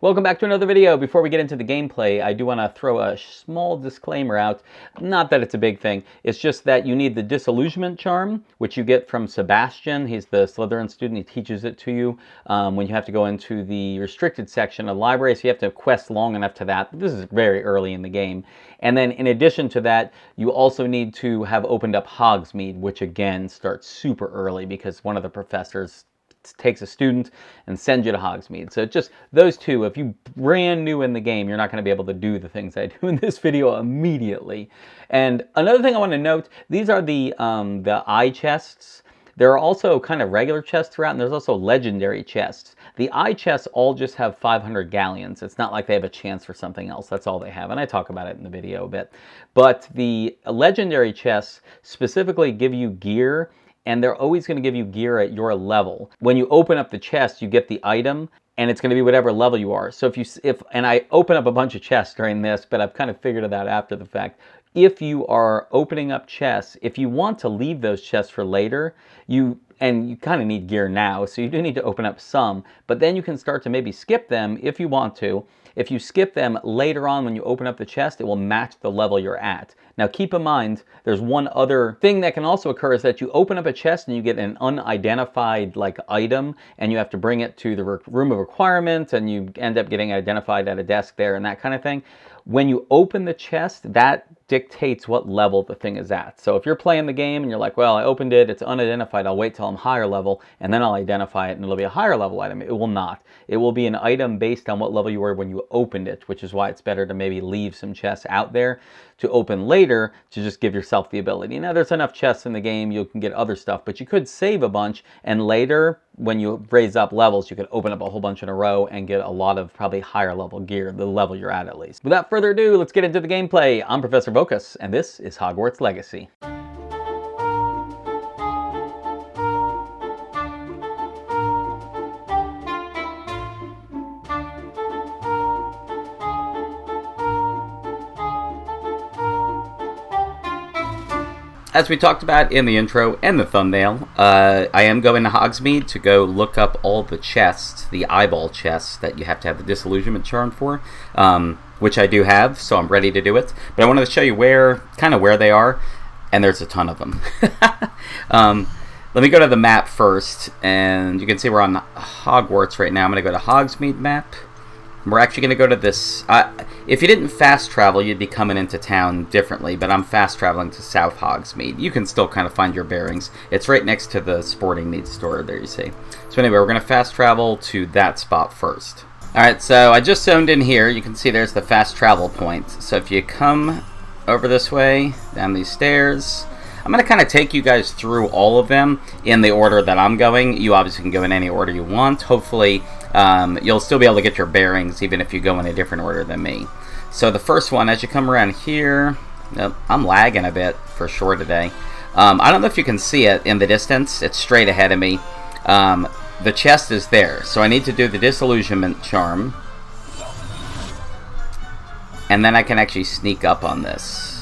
Welcome back to another video. Before we get into the gameplay, I do want to throw a small disclaimer out. Not that it's a big thing. It's just that you need the disillusionment charm, which you get from Sebastian. He's the Slytherin student. He teaches it to you when you have to go into the restricted section of the library. So you have to quest long enough to that. But this is very early in the game. And then in addition to that, you also need to have opened up Hogsmeade, which again starts super early because one of the professors takes a student and sends you to Hogsmeade. So just those two, if you brand new in the game, you're not going to be able to do the things I do in this video immediately. And another thing I want to note, these are the eye chests. There are also kind of regular chests throughout, and there's also legendary chests. The eye chests all just have 500 galleons. It's not like they have a chance for something else. That's all they have, and I talk about it in the video a bit. But the legendary chests specifically give you gear, and they're always going to give you gear at your level. When you open up the chest, you get the item, and it's going to be whatever level you are. So and I open up a bunch of chests during this, but I've kind of figured it out after the fact. If you are opening up chests, if you want to leave those chests for later, and you kind of need gear now, so you do need to open up some, but then you can start to maybe skip them if you want to. If you skip them later on when you open up the chest, it will match the level you're at. Now keep in mind, there's one other thing that can also occur is that you open up a chest and you get an unidentified item, and you have to bring it to the room of requirement, and you end up getting identified at a desk there and that kind of thing. When you open the chest, that dictates what level the thing is at. So if you're playing the game and you're like, well, I opened it, it's unidentified, I'll wait till I'm higher level, and then I'll identify it, and it'll be a higher level item. It will not. It will be an item based on what level you were when you opened it, which is why it's better to maybe leave some chests out there to open later to just give yourself the ability. Now, there's enough chests in the game, you can get other stuff, but you could save a bunch, and later, when you raise up levels, you could open up a whole bunch in a row and get a lot of probably higher level gear, the level you're at least. Without further ado, let's get into the gameplay. I'm Professor Vocus, and this is Hogwarts Legacy. As we talked about in the intro and the thumbnail, I am going to Hogsmeade to go look up all the chests, the eyeball chests that you have to have the disillusionment charm for, which I do have, so I'm ready to do it. But I wanted to show you where they are, and there's a ton of them. Let me go to the map first, and you can see we're on Hogwarts right now. I'm going to go to Hogsmeade map. We're actually going to go to this. If you didn't fast travel, you'd be coming into town differently, but I'm fast traveling to South Hogsmeade. You can still kind of find your bearings. It's right next to the sporting needs store there, you see. So anyway, we're going to fast travel to that spot first. Alright, so I just zoned in here. You can see there's the fast travel point. So if you come over this way, down these stairs, I'm going to kind of take you guys through all of them in the order that I'm going. You obviously can go in any order you want. Hopefully, you'll still be able to get your bearings even if you go in a different order than me. So the first one, as you come around here, I'm lagging a bit for sure today. I don't know if you can see it in the distance. It's straight ahead of me. The chest is there, so I need to do the disillusionment charm. And then I can actually sneak up on this.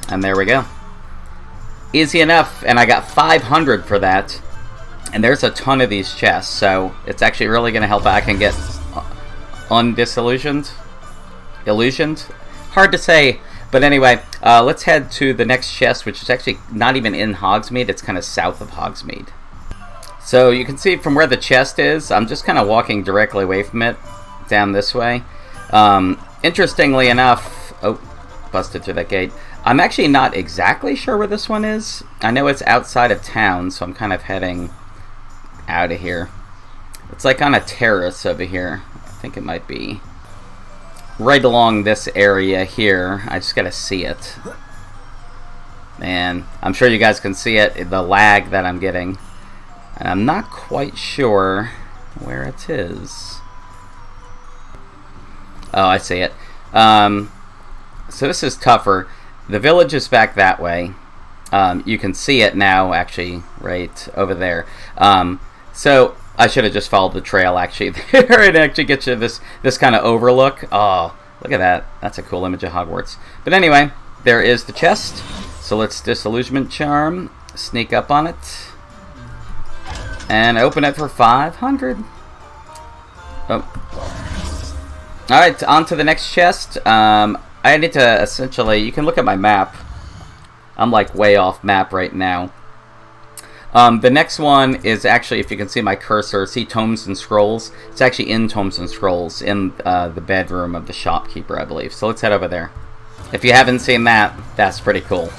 And there we go. Easy enough, and I got 500 for that. And there's a ton of these chests, so it's actually really going to help. I can get undisillusioned? Illusioned? Hard to say. But anyway, let's head to the next chest, which is actually not even in Hogsmeade. It's kind of south of Hogsmeade. So you can see from where the chest is, I'm just kind of walking directly away from it, down this way. Interestingly enough... Oh, busted through that gate. I'm actually not exactly sure where this one is. I know it's outside of town, so I'm kind of heading out of here. It's like on a terrace over here. I think it might be right along this area here. I just gotta see it. And I'm sure you guys can see it, the lag that I'm getting. And I'm not quite sure where it is. Oh, I see it. So this is tougher. The village is back that way. You can see it now, actually, right over there. So I should have just followed the trail, actually, there. It actually gets you this kind of overlook. Oh, look at that. That's a cool image of Hogwarts. But anyway, there is the chest. So let's disillusionment charm, sneak up on it, and open it for 500. Oh. Alright, on to the next chest. I need to essentially... You can look at my map. I'm like way off map right now. The next one is actually, if you can see my cursor, see Tomes and Scrolls. It's actually in Tomes and Scrolls, in the bedroom of the shopkeeper, I believe. So let's head over there. If you haven't seen that, that's pretty cool.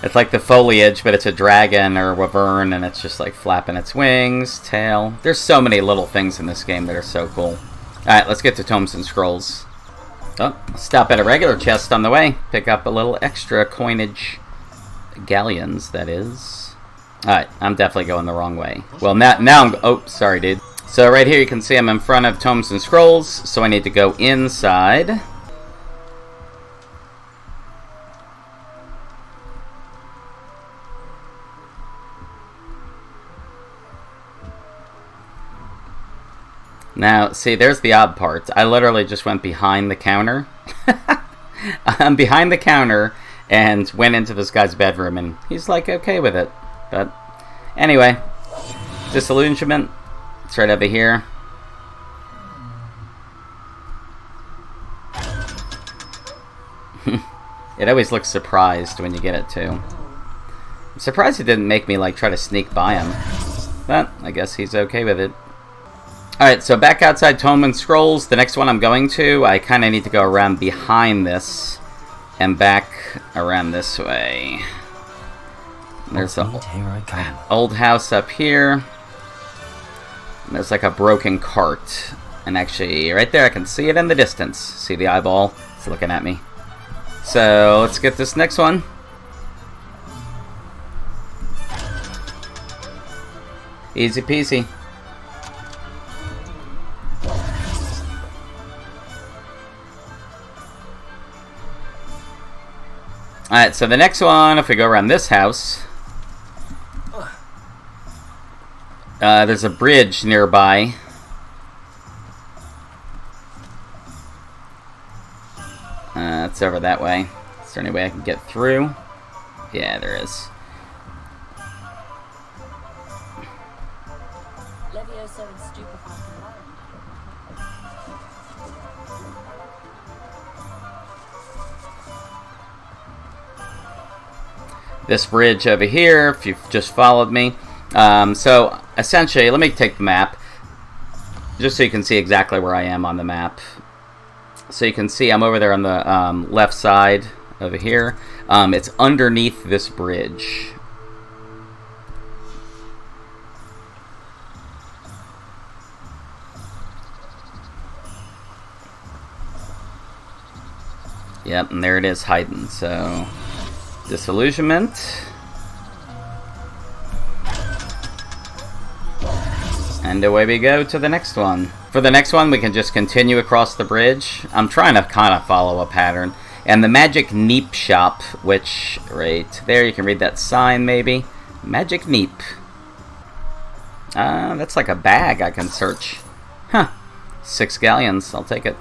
It's like the foliage, but it's a dragon or a wyvern, and it's just like flapping its wings, tail. There's so many little things in this game that are so cool. Alright, let's get to Tomes and Scrolls. Oh, stop at a regular chest on the way. Pick up a little extra coinage. Galleons, that is. Alright, I'm definitely going the wrong way. Well, now I'm... Oh, sorry, dude. So right here you can see I'm in front of Tomes and Scrolls, so I need to go inside. Now, see, there's the odd part. I literally just went behind the counter. I'm behind the counter and went into this guy's bedroom, and he's, like, okay with it. But, anyway. Disillusionment. It's right over here. It always looks surprised when you get it, too. I'm surprised it didn't make me, like, try to sneak by him. But, I guess he's okay with it. Alright, so back outside Tomes and Scrolls. The next one I'm going to, I kind of need to go around behind this and back around this way. There's an old house up here. There's like a broken cart. And actually, right there, I can see it in the distance. See the eyeball? It's looking at me. So, let's get this next one. Easy peasy. Alright, so the next one, if we go around this house, there's a bridge nearby. It's over that way. Is there any way I can get through? Yeah, there is. This bridge over here, if you've just followed me. So, essentially, let me take the map, just so you can see exactly where I am on the map. So you can see I'm over there on the left side over here. It's underneath this bridge. Yep, and there it is hiding, so... Disillusionment. And away we go to the next one. For the next one, we can just continue across the bridge. I'm trying to kind of follow a pattern. And the Magic Neep shop, which, right there, you can read that sign, maybe. Magic Neep. That's like a bag I can search. Huh. 6 galleons. I'll take it.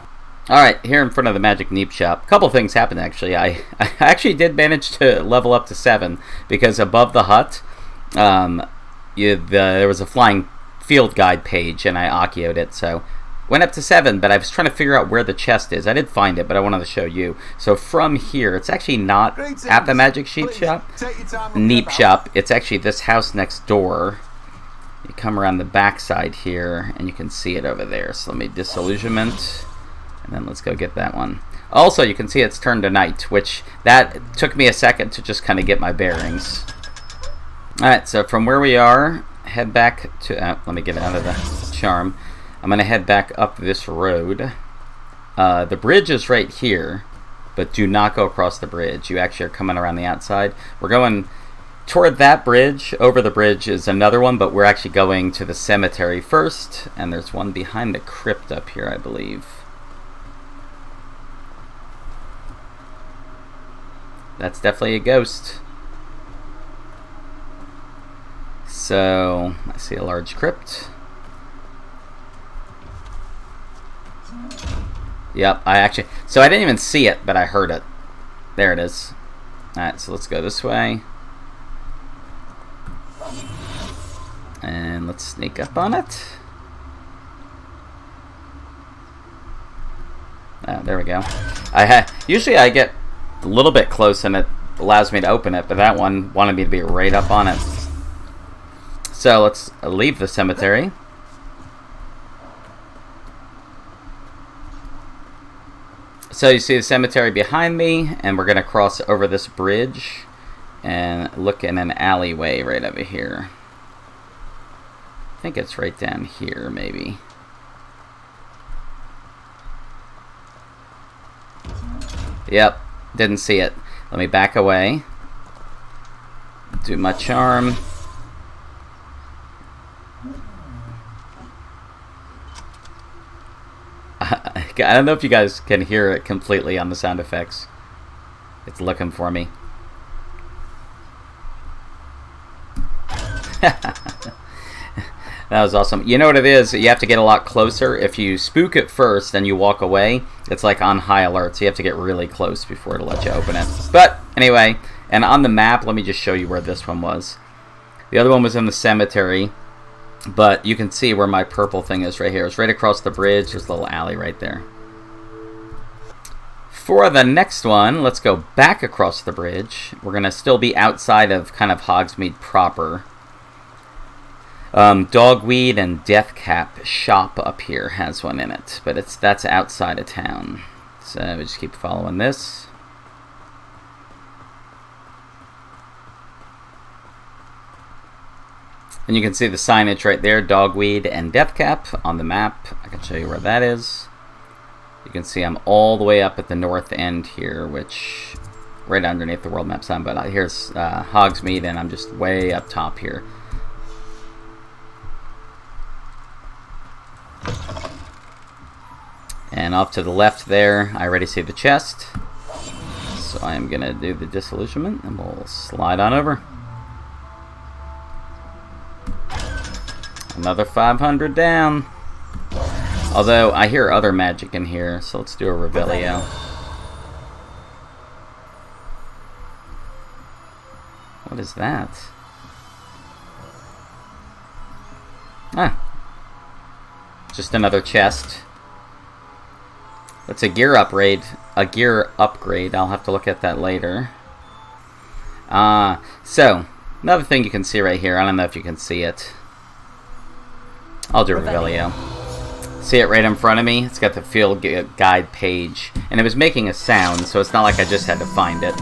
Alright, here in front of the Magic Neep shop. A couple things happened, actually. I actually did manage to level up to 7, because above the hut, there was a flying field guide page, and I Akio'd it, so went up to 7, but I was trying to figure out where the chest is. I did find it, but I wanted to show you. So from here, it's actually not at the Magic Sheep shop. Neep shop. It's actually this house next door. You come around the backside here, and you can see it over there. So let me Disillusionment. And then let's go get that one. Also, you can see it's turned to night, which that took me a second to just kind of get my bearings. Alright, so from where we are, head back to... let me get out of the charm. I'm going to head back up this road. The bridge is right here, but do not go across the bridge. You actually are coming around the outside. We're going toward that bridge. Over the bridge is another one, but we're actually going to the cemetery first. And there's one behind the crypt up here, I believe. That's definitely a ghost. So, I see a large crypt. Yep, so I didn't even see it, but I heard it. There it is. Alright, so let's go this way. And let's sneak up on it. Oh, there we go. Usually I get a little bit close and it allows me to open it, but that one wanted me to be right up on it. So let's leave the cemetery. So you see the cemetery behind me, and we're going to cross over this bridge and look in an alleyway right over here. I think it's right down here, maybe. Yep, didn't see it. Let me back away. Do my charm. I don't know if you guys can hear it completely on the sound effects. It's looking for me. That was awesome. You know what it is? You have to get a lot closer. If you spook it first and you walk away, it's like on high alert. So you have to get really close before it'll let you open it. But anyway, and on the map, let me just show you where this one was. The other one was in the cemetery. But you can see where my purple thing is right here. It's right across the bridge. There's a little alley right there. For the next one, let's go back across the bridge. We're going to still be outside of kind of Hogsmeade proper. Dogweed and Deathcap shop up here has one in it. But that's outside of town. So we just keep following this. And you can see the signage right there, Dogweed and Deathcap on the map. I can show you where that is. You can see I'm all the way up at the north end here, which right underneath the world map sign. But here's Hogsmeade, and I'm just way up top here. And off to the left there, I already see the chest. So I'm going to do the disillusionment, and we'll slide on over. Another 500 down. Although, I hear other magic in here, so let's do a Revelio. What is that? Ah. Just another chest. That's a gear upgrade. A gear upgrade. I'll have to look at that later. So, another thing you can see right here. I don't know if you can see it. I'll do Revelio. See it right in front of me? It's got the field guide page. And it was making a sound, so it's not like I just had to find it.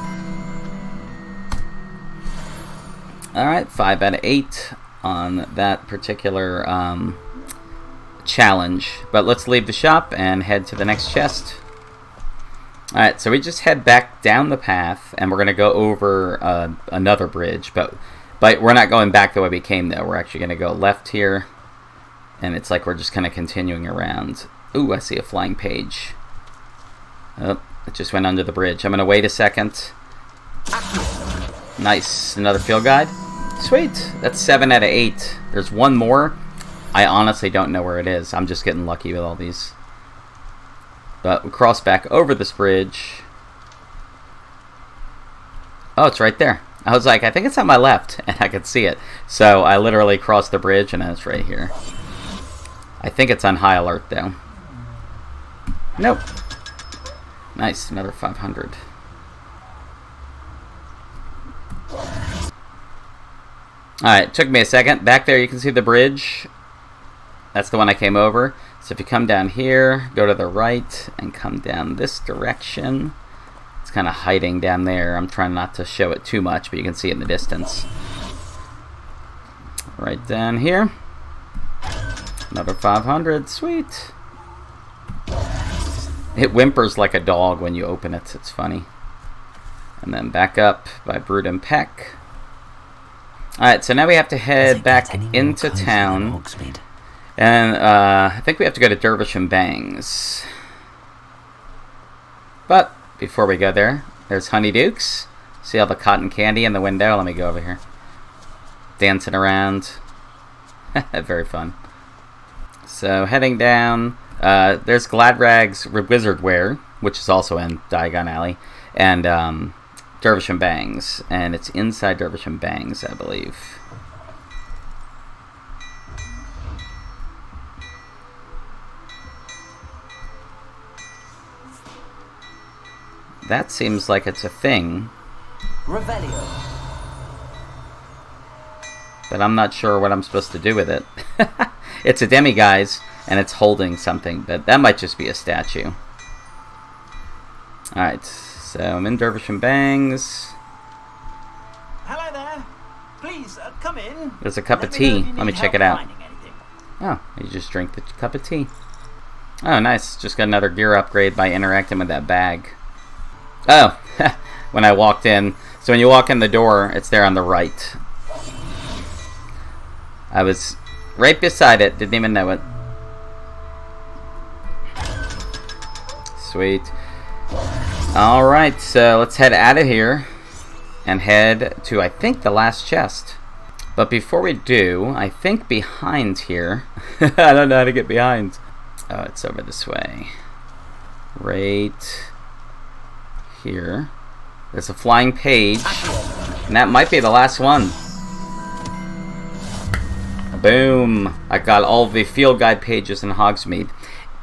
Alright, 5 out of 8 on that particular challenge. But let's leave the shop and head to the next chest. Alright, so we just head back down the path, and we're going to go over another bridge. But we're not going back the way we came, though. We're actually going to go left here. And it's like we're just kind of continuing around. Ooh, I see a flying page. Oh, it just went under the bridge. I'm going to wait a second. Nice. Another field guide. Sweet. That's 7 out of 8. There's one more. I honestly don't know where it is. I'm just getting lucky with all these. But we cross back over this bridge. Oh, it's right there. I was like, I think it's on my left. And I could see it. So I literally crossed the bridge and it's right here. I think it's on high alert, though. Nope. Nice, another 500. Alright, took me a second. Back there you can see the bridge. That's the one I came over. So if you come down here, go to the right, and come down this direction. It's kind of hiding down there. I'm trying not to show it too much, but you can see it in the distance. Right down here. Another 500, sweet. It whimpers like a dog when you open it, it's funny. And then back up by Brood and Peck. Alright, so now we have to head back into town. And I think we have to go to Dervish and Bangs. But before we go there, there's Honeydukes. See all the cotton candy in the window? Let me go over here. Dancing around. Very fun. So heading down, there's Gladrag's Wizard Wear, which is also in Diagon Alley, and Dervish and Bangs, and it's inside Dervish and Bangs, I believe. that seems like it's a thing. Revelio. But I'm not sure what I'm supposed to do with it. It's a demiguise, and it's holding something, but that might just be a statue. Alright, so I'm in Dervish and Bangs. Hello there. Please, come in. There's a cup of tea. Let me check it out. Oh, you just drink the cup of tea. Oh, nice. Just got another gear upgrade by interacting with that bag. Oh, when I walked in. So when you walk in the door, it's there on the right. I was right beside it. Didn't even know it. Sweet. Alright, so let's head out of here and head to, I think, the last chest. But before we do, I think behind here... I don't know how to get behind. Oh, it's over this way. Right here. There's a flying page. And that might be the last one. Boom! I got all the field guide pages in Hogsmeade.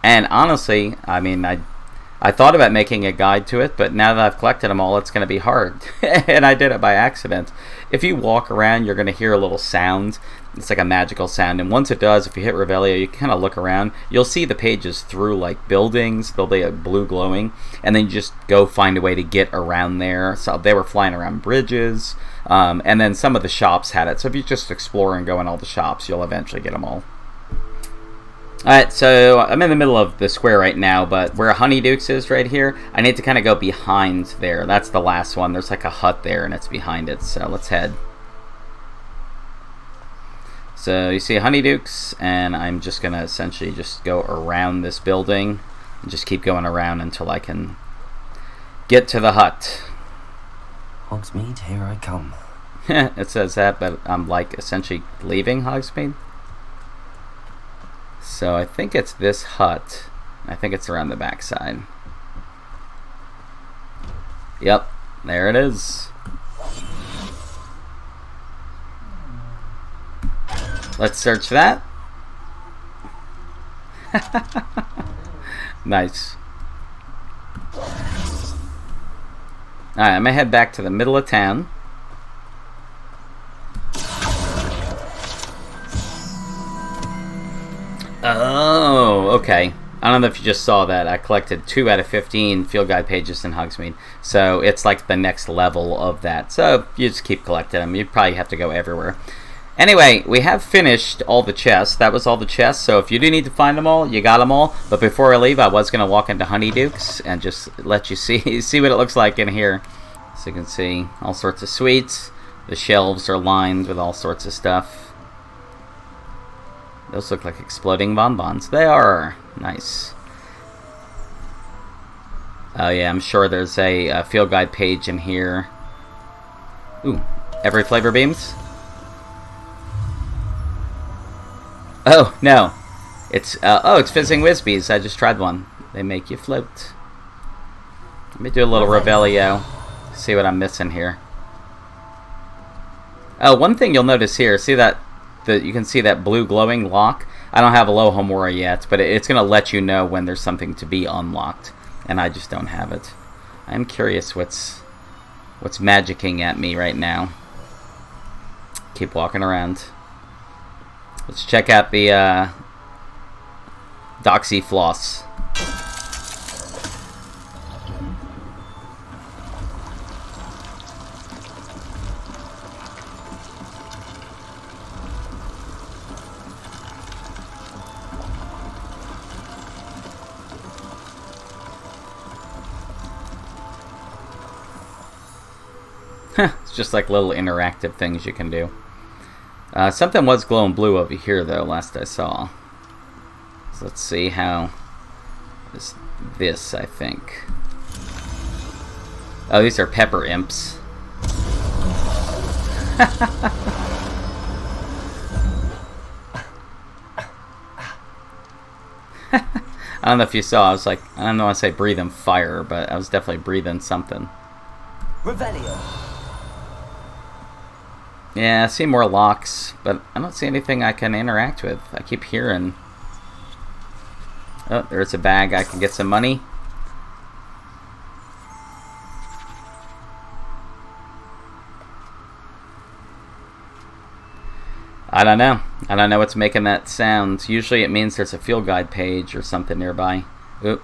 And honestly, I mean, I thought about making a guide to it, but now that I've collected them all, it's going to be hard. And I did it by accident. If you walk around, you're going to hear a little sound. It's like a magical sound. And once it does, if you hit Revelio, you kind of look around. You'll see the pages through like buildings. They'll be like blue glowing. And then you just go find a way to get around there. So they were flying around bridges. And then some of the shops had it. So if you just explore and go in all the shops, you'll eventually get them all. Alright, so I'm in the middle of the square right now, but where Honeydukes is right here, I need to kind of go behind there. That's the last one. There's like a hut there, and it's behind it, so let's head. So you see Honeydukes, and I'm just going to essentially just go around this building, and just keep going around until I can get to the hut. Hogsmeade, here I come. It says that, but I'm like essentially leaving Hogsmeade. So I think it's this hut. I think it's around the backside. Yep, there it is. Let's search that. Nice. Alright, I'm gonna head back to the middle of town. Oh, okay. I don't know if you just saw that. I collected 2 out of 15 field guide pages in Hogsmeade. So it's like the next level of that. So you just keep collecting them. You probably have to go everywhere. Anyway, we have finished all the chests. That was all the chests. So if you do need to find them all, you got them all. But before I leave, I was going to walk into Honeydukes and just let you see what it looks like in here. So you can see all sorts of sweets. The shelves are lined with all sorts of stuff. Those look like exploding bonbons. They are. Nice. Oh yeah, I'm sure there's a field guide page in here. Ooh, every flavor beams? Oh, no. It's Fizzing Whizbees. I just tried one. They make you float. Let me do a little Revelio. See what I'm missing here. Oh, one thing you'll notice here, see that you can see that blue glowing lock. I don't have a Alohomora yet, but it's going to let you know when there's something to be unlocked, and I just don't have it. I'm curious what's magicking at me right now. Keep walking around. Let's check out the Doxy Floss. It's just like little interactive things you can do. Something was glowing blue over here, though, last I saw. So let's see how... This, I think. Oh, these are pepper imps. I don't know if you saw, I was like, I don't want to say breathing fire, but I was definitely breathing something. Revelio. Yeah, I see more locks, but I don't see anything I can interact with. I keep hearing... Oh, there's a bag. I can get some money. I don't know. I don't know what's making that sound. Usually it means there's a field guide page or something nearby. Oop.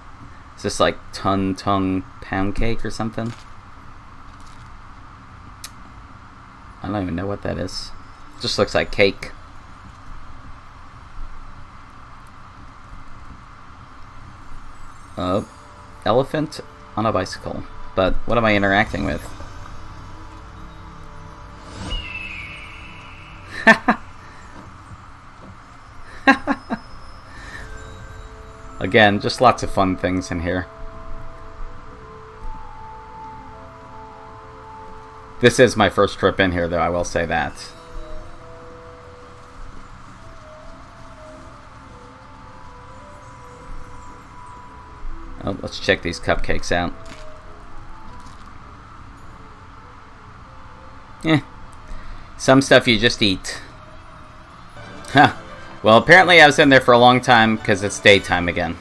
Is this like tongue pound cake or something? I don't even know what that is. It just looks like cake. Elephant on a bicycle. But what am I interacting with? Again, just lots of fun things in here. This is my first trip in here, though, I will say that. Oh, let's check these cupcakes out. Some stuff you just eat. Huh. Well, apparently I was in there for a long time because it's daytime again.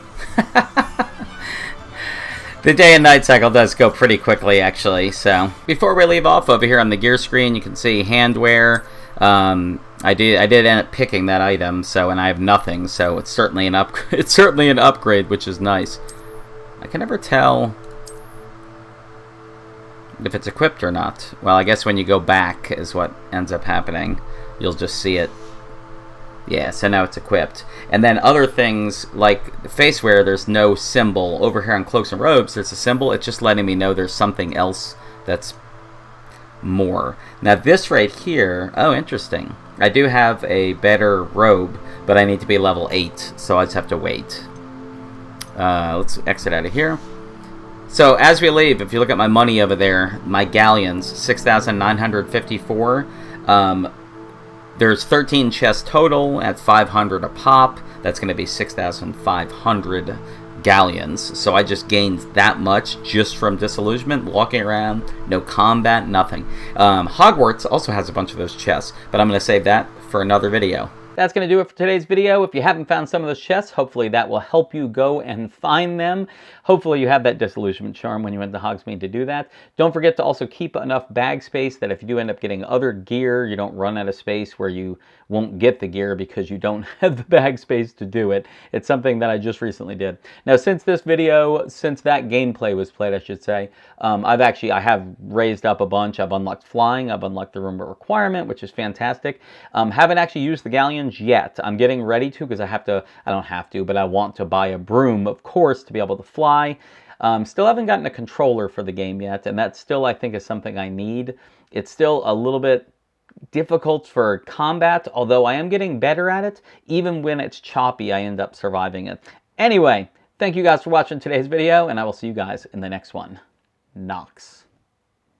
The day and night cycle does go pretty quickly, actually. So before we leave off, over here on the gear screen, you can see handwear. I did end up picking that item, so, and I have nothing, so it's certainly an it's certainly an upgrade, which is nice. I can never tell if it's equipped or not. Well, I guess when you go back is what ends up happening. You'll just see it. Yeah, so now it's equipped. And then other things like face wear, there's no symbol. Over here on cloaks and robes, there's a symbol. It's just letting me know there's something else that's more. Now this right here, oh, interesting. I do have a better robe, but I need to be level 8, so I just have to wait. Let's exit out of here. So as we leave, if you look at my money over there, my galleons, 6,954. There's 13 chests total at 500 a pop. That's going to be 6,500 galleons. So I just gained that much just from disillusionment, walking around, no combat, nothing. Hogwarts also has a bunch of those chests, but I'm going to save that for another video. That's going to do it for today's video. If you haven't found some of those chests, hopefully that will help you go and find them. Hopefully you have that disillusionment charm when you went to Hogsmeade to do that. Don't forget to also keep enough bag space that if you do end up getting other gear, you don't run out of space where you won't get the gear because you don't have the bag space to do it. It's something that I just recently did. Now, since that gameplay was played, I should say, I have raised up a bunch. I've unlocked flying. I've unlocked the room requirement, which is fantastic. Haven't actually used the galleons yet. I'm getting ready to because I want to buy a broom, of course, to be able to fly. Still haven't gotten a controller for the game yet, and that still, I think, is something I need. It's still a little bit difficult for combat, although I am getting better at it. Even when it's choppy, I end up surviving it. Anyway, thank you guys for watching today's video, and I will see you guys in the next one. Nox.